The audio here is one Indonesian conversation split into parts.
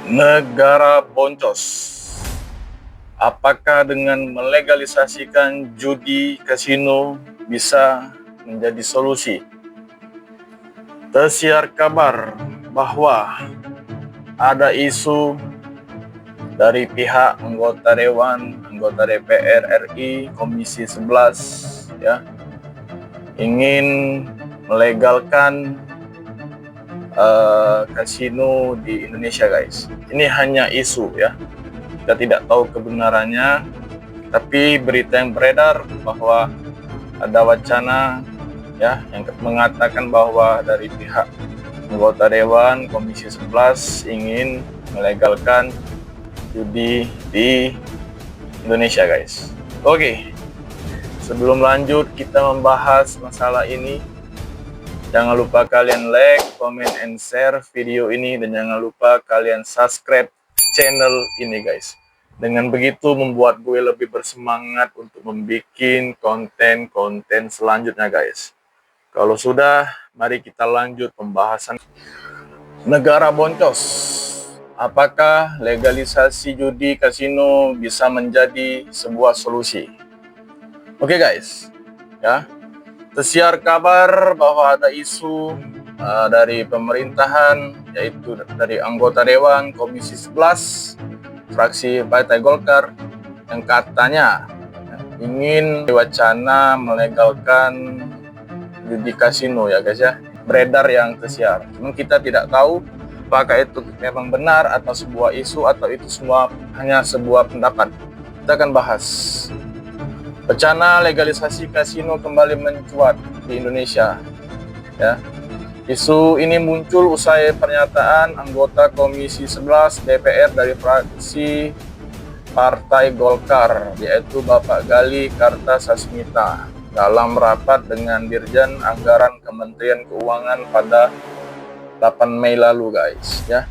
Negara boncos. Apakah dengan melegalisasikan judi kasino bisa menjadi solusi? Tersiar kabar bahwa ada isu dari pihak anggota Dewan, anggota DPR RI, Komisi 11 ya, ingin melegalkan kasino di Indonesia, guys. Ini hanya isu ya. Kita tidak tahu kebenarannya, tapi berita yang beredar bahwa ada wacana ya yang mengatakan bahwa dari pihak anggota Dewan Komisi 11 ingin melegalkan judi di Indonesia, guys. Oke, sebelum lanjut kita membahas masalah ini, jangan lupa kalian like, comment, and share video ini, dan jangan lupa kalian subscribe channel ini, guys. Dengan begitu membuat gue lebih bersemangat untuk membuat konten-konten selanjutnya, guys. Kalau sudah, mari kita lanjut pembahasan. Negara boncos. Apakah legalisasi judi kasino bisa menjadi sebuah solusi? Oke, guys. Ya. Tersiar kabar bahwa ada isu dari pemerintahan, yaitu dari anggota Dewan Komisi 11 fraksi Partai Golkar, yang katanya ingin wacana melegalkan judi kasino, ya guys ya. Beredar yang tersiar. Namun kita tidak tahu apakah itu memang benar atau sebuah isu atau itu semua hanya sebuah pendapat. Kita akan bahas. Wacana legalisasi kasino kembali mencuat di Indonesia. Ya. Isu ini muncul usai pernyataan anggota Komisi 11 DPR dari fraksi Partai Golkar, yaitu Bapak Gali Kartasasmita, dalam rapat dengan Dirjen Anggaran Kementerian Keuangan pada 8 Mei lalu, guys. Ya.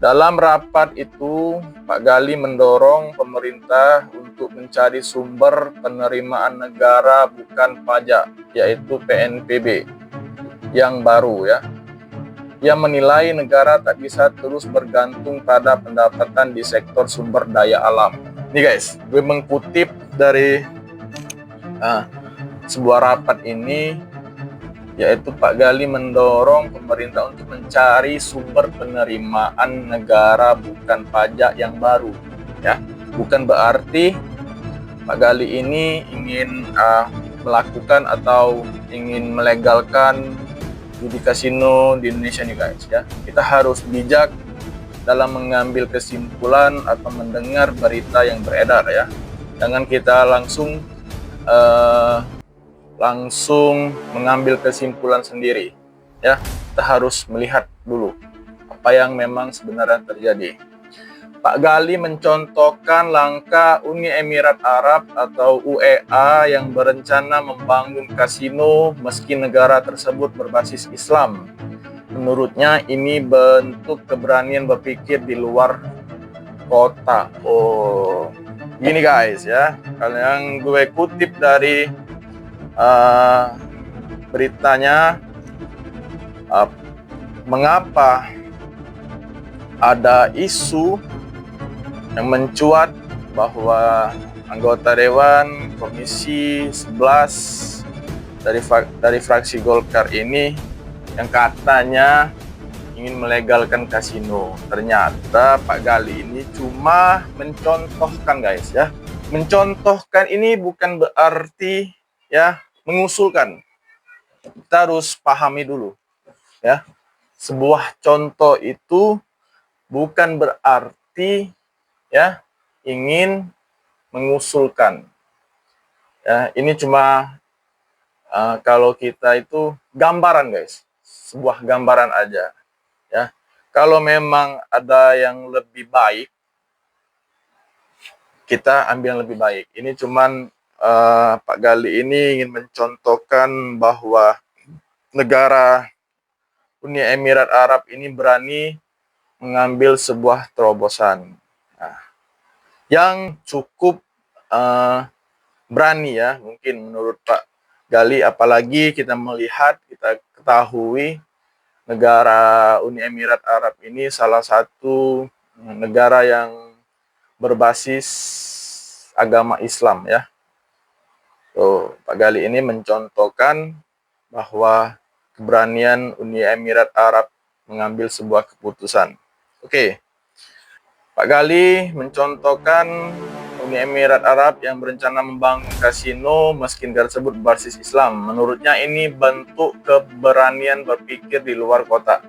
Dalam rapat itu, Pak Gali mendorong pemerintah untuk mencari sumber penerimaan negara bukan pajak, yaitu PNPB, yang baru ya. Ia menilai negara tak bisa terus bergantung pada pendapatan di sektor sumber daya alam. Nih guys, gue mengutip dari sebuah rapat ini, yaitu Pak Gali mendorong pemerintah untuk mencari sumber penerimaan negara bukan pajak yang baru. Ya, bukan berarti Pak Gali ini ingin melakukan atau ingin melegalkan judi kasino di Indonesia nih, guys. Ya, kita harus bijak dalam mengambil kesimpulan atau mendengar berita yang beredar ya. Jangan kita langsung mengambil kesimpulan sendiri ya. Kita harus melihat dulu apa yang memang sebenarnya terjadi. Pak Gali mencontohkan langkah Uni Emirat Arab atau UEA yang berencana membangun kasino meski negara tersebut berbasis Islam. Menurutnya ini bentuk keberanian berpikir di luar kota. Oh, gini guys ya, kalau yang gue kutip dari beritanya, mengapa ada isu yang mencuat bahwa anggota Dewan Komisi 11 dari fraksi Golkar ini yang katanya ingin melegalkan kasino. Ternyata Pak Gali ini cuma mencontohkan, guys ya. Mencontohkan ini bukan berarti ya mengusulkan. Kita harus pahami dulu ya. Sebuah contoh itu bukan berarti ya ingin mengusulkan. Ya, ini cuma kalau kita itu gambaran, guys. Sebuah gambaran aja ya. Kalau memang ada yang lebih baik, kita ambil yang lebih baik. Ini cuman Pak Gali ini ingin mencontohkan bahwa negara Uni Emirat Arab ini berani mengambil sebuah terobosan yang cukup berani ya, mungkin menurut Pak Gali. Apalagi kita melihat, kita ketahui negara Uni Emirat Arab ini salah satu negara yang berbasis agama Islam ya. So, Pak Gali ini mencontohkan bahwa keberanian Uni Emirat Arab mengambil sebuah keputusan. Oke, Pak Gali mencontohkan Uni Emirat Arab yang berencana membangun kasino meski negara tersebut berbasis Islam. Menurutnya ini bentuk keberanian berpikir di luar kotak.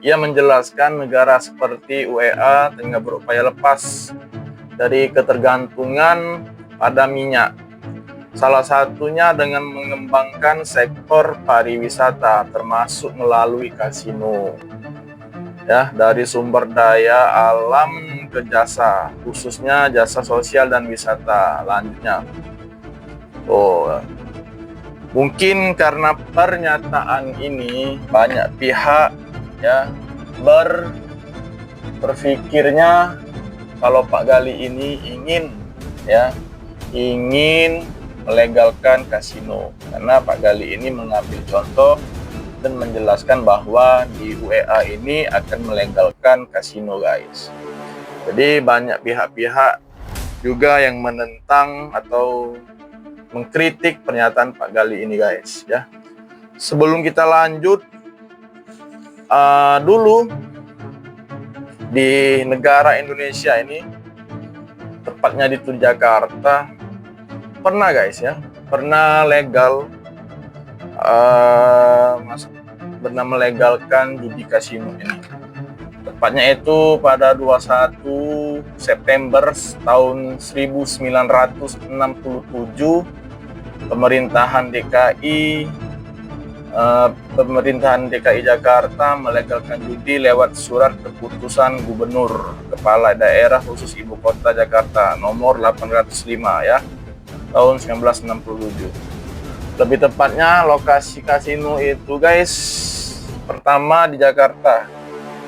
Ia menjelaskan negara seperti UEA tengah berupaya lepas dari ketergantungan pada minyak. Salah satunya dengan mengembangkan sektor pariwisata termasuk melalui kasino. Ya, dari sumber daya alam ke jasa, khususnya jasa sosial dan wisata. Lanjutnya, mungkin karena pernyataan ini banyak pihak ya berpikirnya kalau Pak Gali ini ingin melegalkan kasino, karena Pak Gali ini mengambil contoh dan menjelaskan bahwa di UEA ini akan melegalkan kasino, guys. Jadi banyak pihak-pihak juga yang menentang atau mengkritik pernyataan Pak Gali ini, guys ya. Sebelum kita lanjut, dulu di negara Indonesia ini, tepatnya di Jakarta, pernah guys ya, pernah legal benar melegalkan judi kasino ini. Tepatnya itu pada 21 September tahun 1967, pemerintahan DKI Jakarta melegalkan judi lewat surat keputusan Gubernur Kepala Daerah Khusus Ibu Kota Jakarta nomor 805 ya, tahun 1967. Lebih tepatnya lokasi kasino itu guys pertama di Jakarta,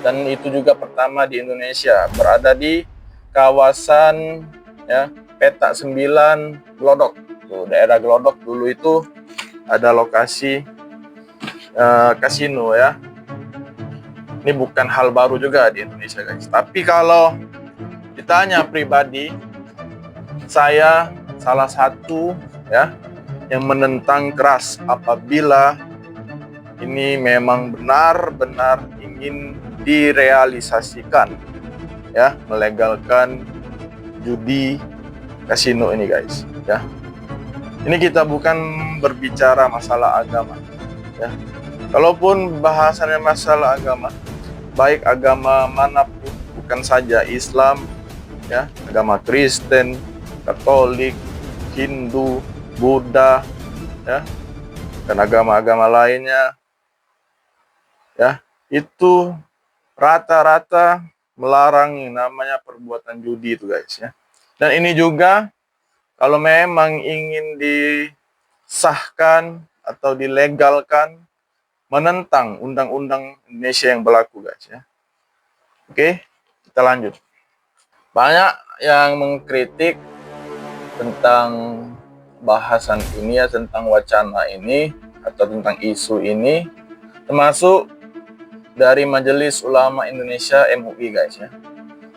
dan itu juga pertama di Indonesia, berada di kawasan ya Petak 9 Glodok. Tuh, daerah Glodok dulu itu ada lokasi kasino ya. Ini bukan hal baru juga di Indonesia guys. Tapi kalau ditanya pribadi, saya salah satu ya yang menentang keras apabila ini memang benar-benar ingin direalisasikan ya, melegalkan judi kasino ini guys ya. Ini kita bukan berbicara masalah agama ya. Kalaupun bahasannya masalah agama, baik agama manapun, bukan saja Islam ya, agama Kristen, Katolik, Hindu, Buddha ya, dan agama-agama lainnya ya, itu rata-rata melarang yang namanya perbuatan judi itu guys ya. Dan ini juga kalau memang ingin disahkan atau dilegalkan, menentang undang-undang Indonesia yang berlaku guys ya. Oke, kita lanjut. Banyak yang mengkritik tentang bahasan ini ya, tentang wacana ini atau tentang isu ini, termasuk dari Majelis Ulama Indonesia MUI guys ya,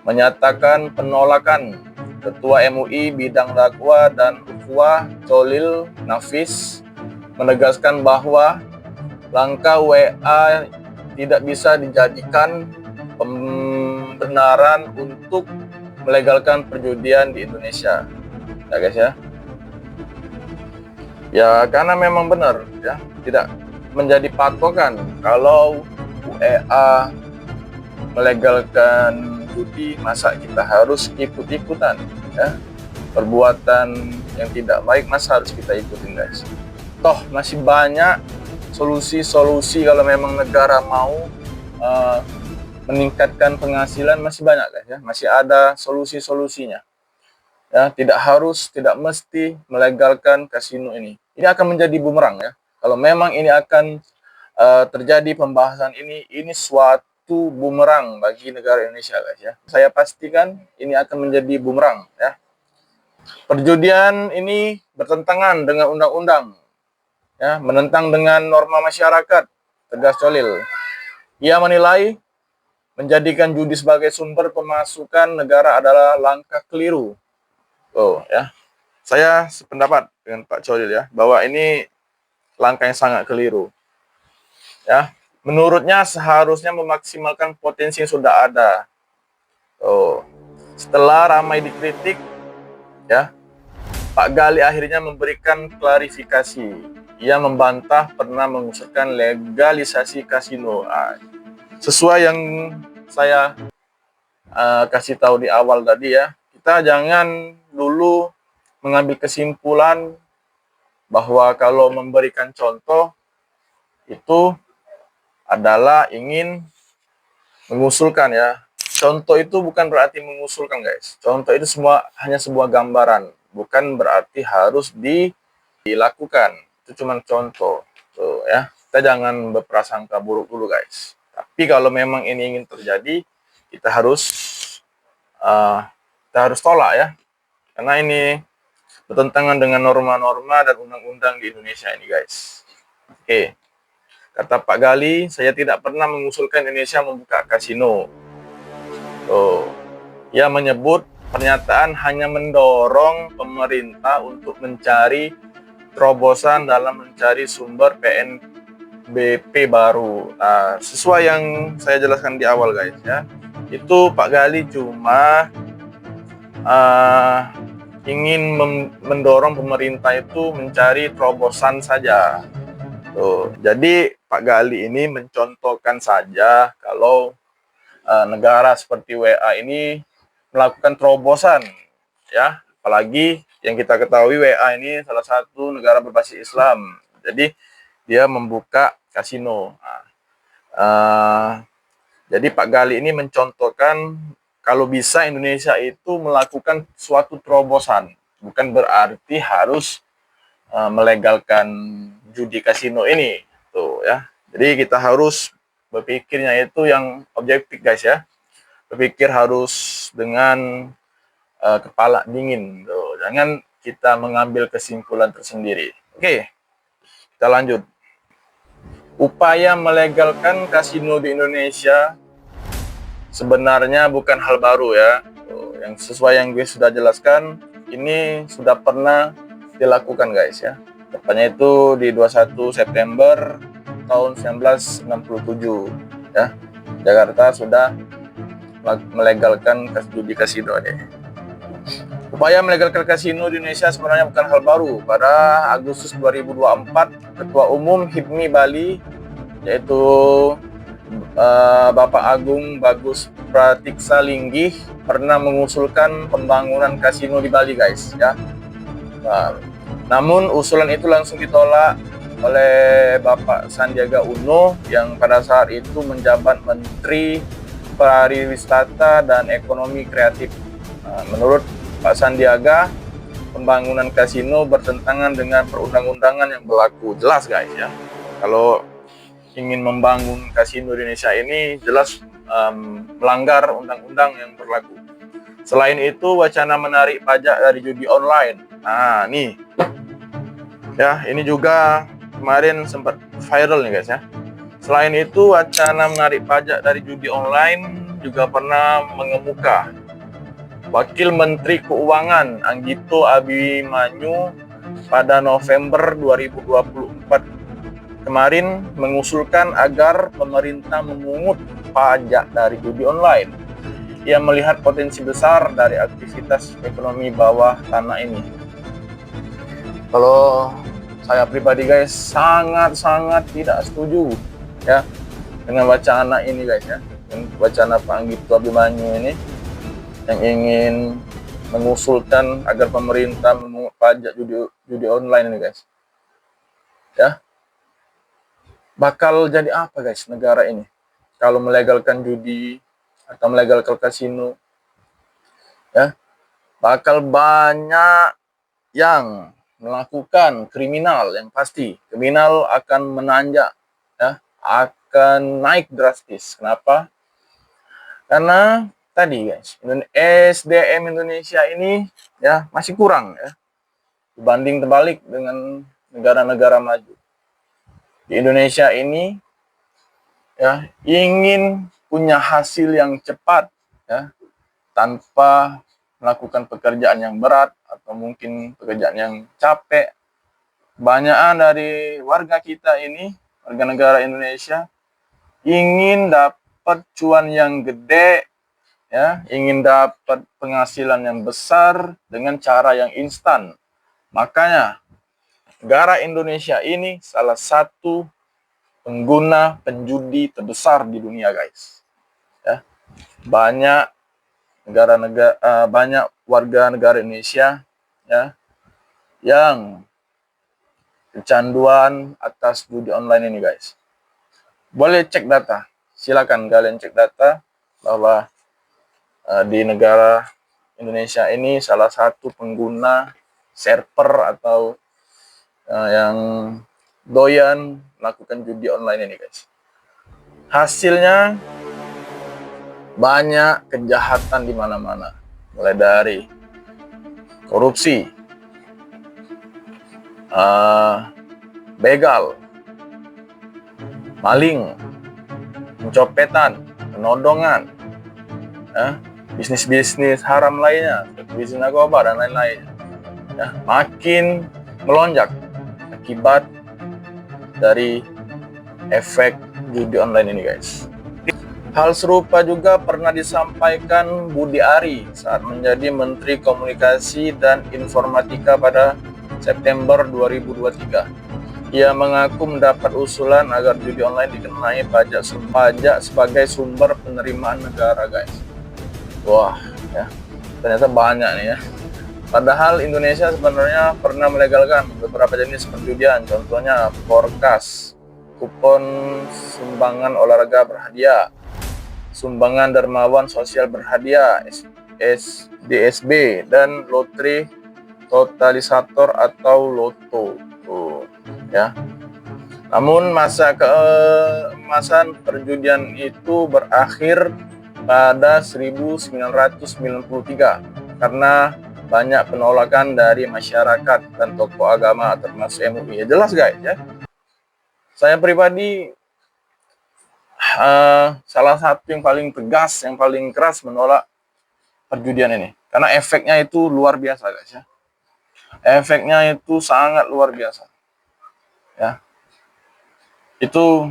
menyatakan penolakan. Ketua MUI bidang dakwah dan ukhuwah Cholil Nafis menegaskan bahwa langkah WA tidak bisa dijadikan pembenaran untuk melegalkan perjudian di Indonesia ya guys ya. Ya karena memang benar ya, tidak menjadi patokan kalau UEA melegalkan judi, masa kita harus ikut-ikutan ya. Perbuatan yang tidak baik masa harus kita ikutin guys. Toh masih banyak solusi-solusi kalau memang negara mau meningkatkan penghasilan, masih banyak guys ya, masih ada solusi-solusinya. Ya, tidak mesti melegalkan kasino ini. Ini akan menjadi bumerang ya. Kalau memang ini akan terjadi pembahasan ini suatu bumerang bagi negara Indonesia guys ya. Saya pastikan ini akan menjadi bumerang ya. Perjudian ini bertentangan dengan undang-undang ya, menentang dengan norma masyarakat, tegas Cholil. Ia menilai menjadikan judi sebagai sumber pemasukan negara adalah langkah keliru. Oh ya, saya sependapat dengan Pak Cholil ya, bahwa ini langkah yang sangat keliru. Ya, menurutnya seharusnya memaksimalkan potensi yang sudah ada. Oh, setelah ramai dikritik, ya, Pak Gali akhirnya memberikan klarifikasi. Ia membantah pernah mengusulkan legalisasi kasino. Sesuai yang saya kasih tahu di awal tadi ya, kita jangan dulu mengambil kesimpulan bahwa kalau memberikan contoh itu adalah ingin mengusulkan ya. Contoh itu bukan berarti mengusulkan guys. Contoh itu semua hanya sebuah gambaran, bukan berarti harus dilakukan. Itu cuma contoh. Tuh ya. Kita jangan berprasangka buruk dulu guys. Tapi kalau memang ini ingin terjadi, kita harus tolak ya. Karena ini bertentangan dengan norma-norma dan undang-undang di Indonesia ini guys. Oke. Kata Pak Gali, saya tidak pernah mengusulkan Indonesia membuka kasino. Ia menyebut pernyataan hanya mendorong pemerintah untuk mencari terobosan dalam mencari sumber PNBP baru. Sesuai yang saya jelaskan di awal guys ya, itu Pak Gali cuma ingin mendorong pemerintah itu mencari terobosan saja. Jadi Pak Gali ini mencontohkan saja kalau negara seperti WA ini melakukan terobosan ya, apalagi yang kita ketahui WA ini salah satu negara berbasis Islam, jadi dia membuka kasino. Jadi Pak Gali ini mencontohkan kalau bisa Indonesia itu melakukan suatu terobosan, bukan berarti harus melegalkan judi kasino ini tuh ya. Jadi kita harus berpikirnya itu yang objektif guys ya, berpikir harus dengan kepala dingin tuh. Jangan kita mengambil kesimpulan tersendiri. Oke, kita lanjut. Upaya melegalkan kasino di Indonesia sebenarnya bukan hal baru ya. Yang sesuai yang gue sudah jelaskan, ini sudah pernah dilakukan guys ya. Tepatnya itu di 21 September tahun 1967 ya. Jakarta sudah melegalkan judi kasino deh. Upaya melegalkan kasino di Indonesia sebenarnya bukan hal baru. Pada Agustus 2024, Ketua Umum HIPMI Bali yaitu Bapak Agung Bagus Pratiksa Linggih pernah mengusulkan pembangunan kasino di Bali guys ya. Namun usulan itu langsung ditolak oleh Bapak Sandiaga Uno yang pada saat itu menjabat Menteri Pariwisata dan Ekonomi Kreatif. Menurut Pak Sandiaga, pembangunan kasino bertentangan dengan perundang-undangan yang berlaku. Jelas guys ya, kalau ingin membangun kasino di Indonesia ini jelas melanggar undang-undang yang berlaku. Selain itu, wacana menarik pajak dari judi online. Nih ya, ini juga kemarin sempat viral nih guys ya. Selain itu, wacana menarik pajak dari judi online juga pernah mengemuka. Wakil Menteri Keuangan Anggito Abimanyu pada November 2024 kemarin mengusulkan agar pemerintah memungut pajak dari judi online. Ia melihat potensi besar dari aktivitas ekonomi bawah tanah ini. Kalau saya pribadi guys sangat tidak setuju ya dengan wacana ini guys ya, dengan wacana Pak Anggito Abimanyu ini yang ingin mengusulkan agar pemerintah memungut pajak judi online ini guys ya. Bakal jadi apa guys negara ini kalau melegalkan judi atau melegalkan kasino ya? Bakal banyak yang melakukan kriminal, yang pasti kriminal akan menanjak ya, akan naik drastis. Kenapa? Karena tadi guys, SDM Indonesia ini ya masih kurang ya dibanding terbalik dengan negara-negara maju. Di Indonesia ini ya ingin punya hasil yang cepat, ya, tanpa melakukan pekerjaan yang berat atau mungkin pekerjaan yang capek. Banyakan dari warga kita ini, warga negara Indonesia, ingin dapat cuan yang gede, ya, ingin dapat penghasilan yang besar dengan cara yang instan. Makanya negara Indonesia ini salah satu pengguna penjudi terbesar di dunia, guys. Ya, banyak banyak warga negara Indonesia, ya, yang kecanduan atas judi online ini, guys. Boleh cek data, silakan kalian cek data bahwa di negara Indonesia ini salah satu pengguna server atau yang doyan melakukan judi online ini, guys. Hasilnya banyak kejahatan di mana-mana, mulai dari korupsi, begal, maling, pencopetan, penodongan, bisnis-bisnis haram lainnya, bisnis narkoba dan lain-lain, ya, makin melonjak akibat dari efek judi online ini, guys. Hal serupa juga pernah disampaikan Budi Ari saat menjadi Menteri Komunikasi dan Informatika pada September 2023. Ia mengaku mendapat usulan agar judi online dikenai pajak sebagai sumber penerimaan negara, guys. Wah, ya, ternyata banyak nih, ya. Padahal Indonesia sebenarnya pernah melegalkan beberapa jenis perjudian, contohnya Porkas, kupon sumbangan olahraga berhadiah, sumbangan dermawan sosial berhadiah (DSB), dan lotre totalisator atau loto. Ya. Namun masa keemasan perjudian itu berakhir pada 1993 karena banyak penolakan dari masyarakat dan tokoh agama termasuk MUI. Ya, jelas, guys, ya. Saya pribadi salah satu yang paling tegas, yang paling keras menolak perjudian ini, karena efeknya itu luar biasa, guys, ya. Efeknya itu sangat luar biasa, ya. Itu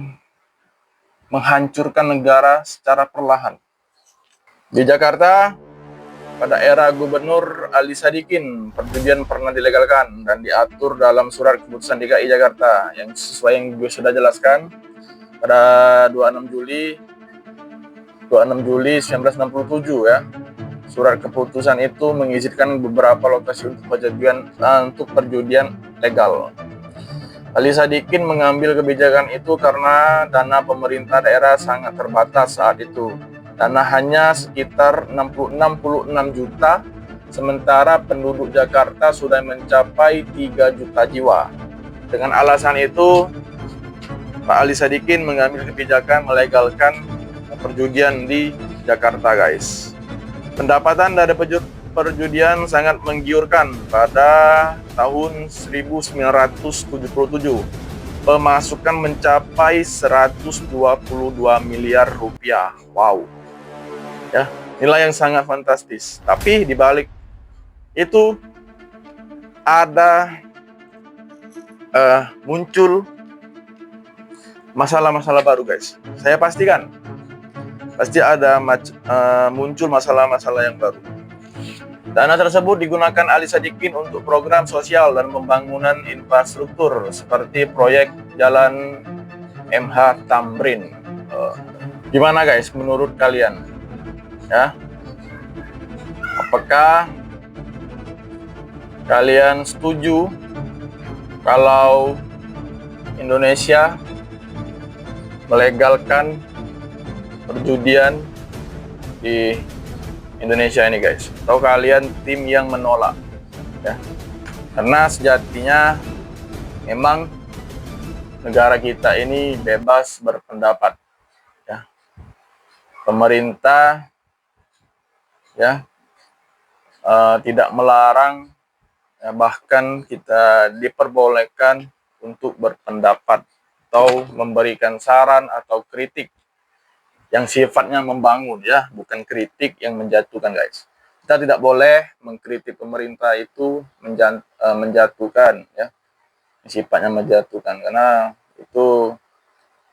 menghancurkan negara secara perlahan. Di Jakarta, pada era Gubernur Ali Sadikin, perjudian pernah dilegalkan dan diatur dalam surat keputusan DKI Jakarta yang sesuai yang gue sudah jelaskan pada 26 Juli 1967, ya. Surat keputusan itu mengizinkan beberapa lokasi untuk perjudian legal. Ali Sadikin mengambil kebijakan itu karena dana pemerintah daerah sangat terbatas saat itu. Dana hanya sekitar 66 juta, sementara penduduk Jakarta sudah mencapai 3 juta jiwa. Dengan alasan itu, Pak Ali Sadikin mengambil kebijakan melegalkan perjudian di Jakarta, guys. Pendapatan dari perjudian sangat menggiurkan. Pada tahun 1977, pemasukan mencapai 122 miliar rupiah. Wow, ya, nilai yang sangat fantastis. Tapi di balik itu ada muncul masalah-masalah baru, guys. Saya pastikan pasti ada muncul masalah-masalah yang baru. Dana tersebut digunakan Ali Sadikin untuk program sosial dan pembangunan infrastruktur seperti proyek jalan MH Tamrin. Gimana, guys, menurut kalian? Ya, apakah kalian setuju kalau Indonesia melegalkan perjudian di Indonesia ini, guys? Atau kalian tim yang menolak, ya? Karena sejatinya memang negara kita ini bebas berpendapat, ya. Pemerintah, ya, tidak melarang, ya, bahkan kita diperbolehkan untuk berpendapat atau memberikan saran atau kritik yang sifatnya membangun ya, bukan kritik yang menjatuhkan guys. Kita tidak boleh mengkritik pemerintah itu menjatuhkan ya, sifatnya menjatuhkan, karena itu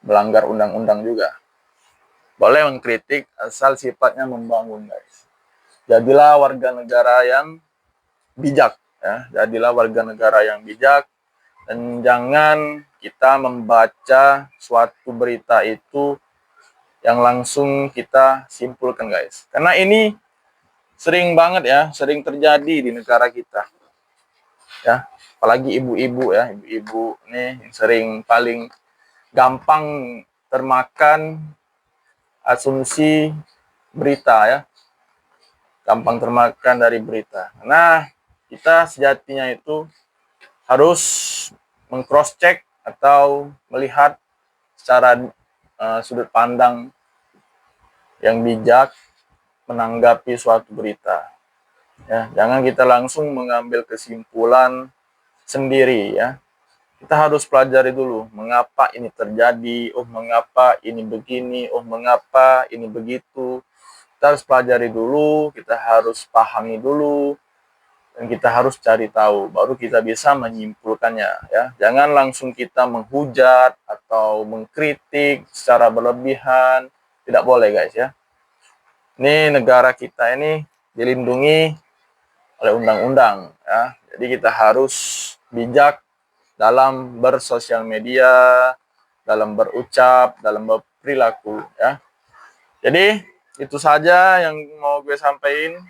melanggar undang-undang juga. Boleh mengkritik asal sifatnya membangun guys. Jadilah warga negara yang bijak ya, jadilah warga negara yang bijak, dan jangan kita membaca suatu berita itu yang langsung kita simpulkan guys, karena ini sering banget ya, sering terjadi di negara kita ya, apalagi ibu-ibu ya, ibu-ibu nih sering paling gampang termakan asumsi berita ya, gampang termakan dari berita. Nah, kita sejatinya itu harus meng-cross check atau melihat secara sudut pandang yang bijak menanggapi suatu berita. Ya, jangan kita langsung mengambil kesimpulan sendiri ya. Kita harus pelajari dulu mengapa ini terjadi, oh mengapa ini begini, oh mengapa ini begitu. Kita harus pelajari dulu, kita harus pahami dulu, dan kita harus cari tahu, baru kita bisa menyimpulkannya ya. Jangan langsung kita menghujat atau mengkritik secara berlebihan, tidak boleh guys ya. Ini negara kita ini dilindungi oleh undang-undang ya. Jadi kita harus bijak dalam bersosial media, dalam berucap, dalam berperilaku ya. Jadi itu saja yang mau gue sampaikan.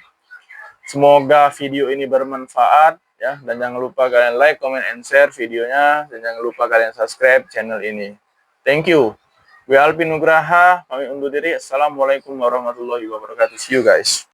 Semoga video ini bermanfaat ya, dan jangan lupa kalian like, comment, and share videonya, dan jangan lupa kalian subscribe channel ini. Thank you. Gue Alvin Nugraha, pamit undur diri. Assalamualaikum warahmatullahi wabarakatuh. See you guys.